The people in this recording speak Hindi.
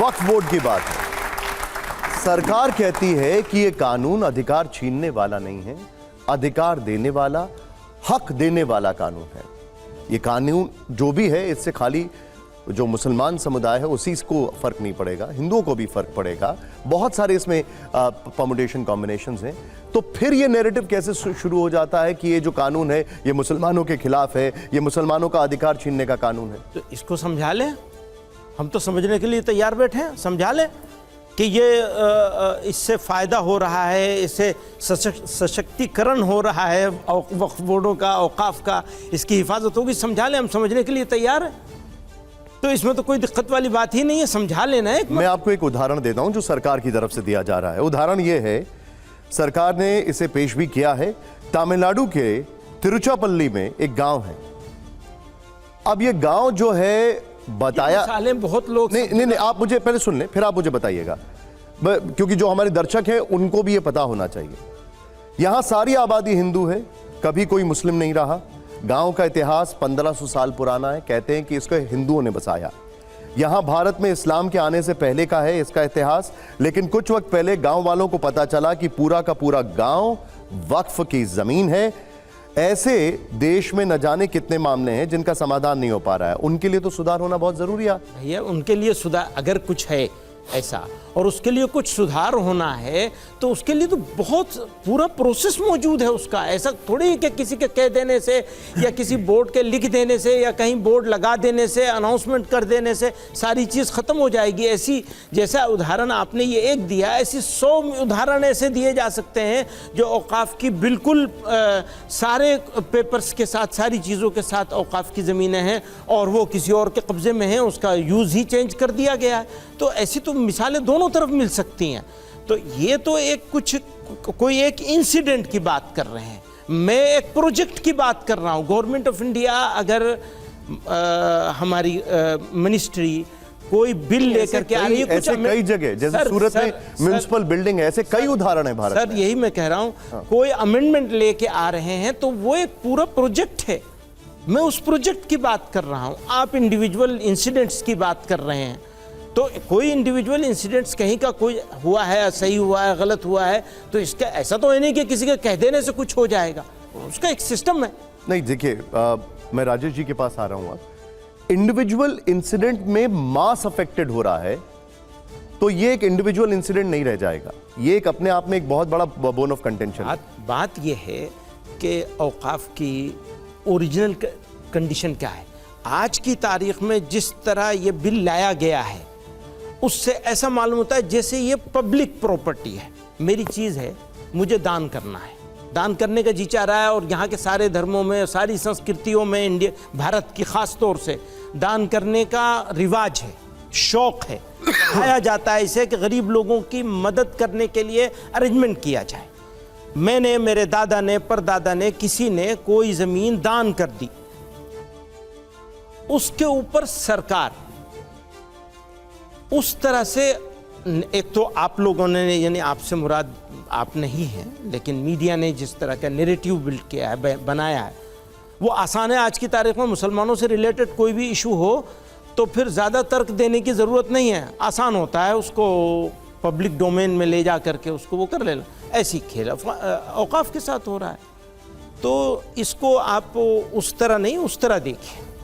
वक्फ बोर्ड की बात है। सरकार कहती है कि यह कानून अधिकार छीनने वाला नहीं है, अधिकार देने वाला, हक देने वाला कानून है। यह कानून जो भी है, इससे खाली जो मुसलमान समुदाय है उसी को फर्क नहीं पड़ेगा, हिंदुओं को भी फर्क पड़ेगा। बहुत सारे इसमें परमुटेशन कॉम्बिनेशंस हैं। तो फिर ये नैरेटिव कैसे शुरू हो जाता है कि ये जो कानून है ये मुसलमानों के खिलाफ है, ये मुसलमानों का अधिकार छीनने का कानून है। तो इसको समझा लें, हम तो समझने के लिए तैयार बैठे हैं। समझा लें कि ये इससे फ़ायदा हो रहा है, इससे सशक्तिकरण हो रहा है वक्फ बोर्डों का, औकाफ का, इसकी हिफाजत होगी। समझा लें, हम समझने के लिए तैयार हैं। तो इसमें तो कोई दिक्कत वाली बात ही नहीं है, समझा लेना है। मैं आपको एक उदाहरण देता हूं जो सरकार की तरफ से दिया जा रहा है। उदाहरण ये है, सरकार ने इसे पेश भी किया है। तमिलनाडु के तिरुचिरापल्ली में एक गांव है। अब ये गांव जो है बताया, बहुत लोग नहीं, आप मुझे पहले सुन लें, फिर आप मुझे बताइएगा, क्योंकि जो हमारे दर्शक हैं उनको भी ये पता होना चाहिए। यहां सारी आबादी हिंदू है, कभी कोई मुस्लिम नहीं रहा। गांव का इतिहास 1500 साल पुराना है। कहते हैं कि इसको हिंदुओं ने बसाया। यहां भारत में इस्लाम के आने से पहले का है इसका इतिहास, लेकिन कुछ वक्त पहले गांव वालों को पता चला कि पूरा का पूरा गांव वक्फ की जमीन है। ऐसे देश में न जाने कितने मामले हैं जिनका समाधान नहीं हो पा रहा है। उनके लिए तो सुधार होना बहुत जरूरी है भैया। उनके लिए सुधार अगर कुछ है ऐसा और उसके लिए कुछ सुधार होना है तो उसके लिए तो बहुत पूरा प्रोसेस मौजूद है उसका। ऐसा थोड़ी कि किसी के कह देने से या किसी बोर्ड के लिख देने से या कहीं बोर्ड लगा देने से, अनाउंसमेंट कर देने से सारी चीज़ ख़त्म हो जाएगी। ऐसी जैसा उदाहरण आपने ये एक दिया, ऐसी 100 उदाहरण ऐसे दिए जा सकते हैं जो औकाफ की बिल्कुल सारे पेपर्स के साथ, सारी चीज़ों के साथ औकाफ की ज़मीनें हैं और वो किसी और के कब्ज़े में हैं, उसका यूज़ ही चेंज कर दिया गया है। तो ऐसी तो मिसालें दोनों तरफ मिल सकती हैं। तो ये तो एक कोई एक इंसिडेंट की बात कर रहे हैं, मैं एक प्रोजेक्ट की बात कर रहा हूँ। गवर्नमेंट ऑफ इंडिया अगर हमारी मिनिस्ट्री कोई बिल लेकर के आ रही है, ऐसे कई जगह जैसे सूरत में म्युनिसिपल बिल्डिंग है, ऐसे कई उदाहरण है भारत सर, यही मैं कह रहा हूँ। कोई अमेंडमेंट लेके आ रहे हैं तो वो एक पूरा प्रोजेक्ट है। मैं उस प्रोजेक्ट की बात कर रहा हूँ, आप इंडिविजुअल इंसिडेंट्स की बात कर रहे हैं। तो कोई इंडिविजुअल इंसिडेंट्स कहीं का कोई हुआ है, सही हुआ है, गलत हुआ है, तो इसका ऐसा तो है नहीं कि किसी के कह देने से कुछ हो जाएगा। उसका एक सिस्टम है। नहीं, देखिए, मैं राजेश जी के पास आ रहा हूँ। इंडिविजुअल इंसिडेंट में मास अफेक्टेड हो रहा है तो ये एक इंडिविजुअल इंसिडेंट नहीं रह जाएगा। ये एक अपने आप में एक बहुत बड़ा बोन ऑफ कंटेंशन। बात ये है कि औकाफ की ओरिजिनल कंडीशन क्या है। आज की तारीख में जिस तरह ये बिल लाया गया है उससे ऐसा मालूम होता है जैसे ये पब्लिक प्रॉपर्टी है, मेरी चीज़ है, मुझे दान करना है, दान करने का जी चाह रहा है। और यहाँ के सारे धर्मों में, सारी संस्कृतियों में, इंडिया भारत की ख़ास तौर से दान करने का रिवाज है, शौक़ है, खाया जाता है इसे कि गरीब लोगों की मदद करने के लिए अरेंजमेंट किया जाए। मैंने, मेरे दादा ने, परदादा ने, किसी ने कोई ज़मीन दान कर दी, उसके ऊपर सरकार उस तरह से, एक तो आप लोगों ने, यानी आपसे मुराद आप नहीं हैं, लेकिन मीडिया ने जिस तरह का नैरेटिव बिल्ड किया है, बनाया है, वो आसान है। आज की तारीख में मुसलमानों से रिलेटेड कोई भी इशू हो तो फिर ज़्यादा तर्क देने की ज़रूरत नहीं है, आसान होता है उसको पब्लिक डोमेन में ले जा करके उसको वो कर लेना। ऐसी खेल औकाफ के साथ हो रहा है। तो इसको आप उस तरह नहीं, उस तरह देखिए।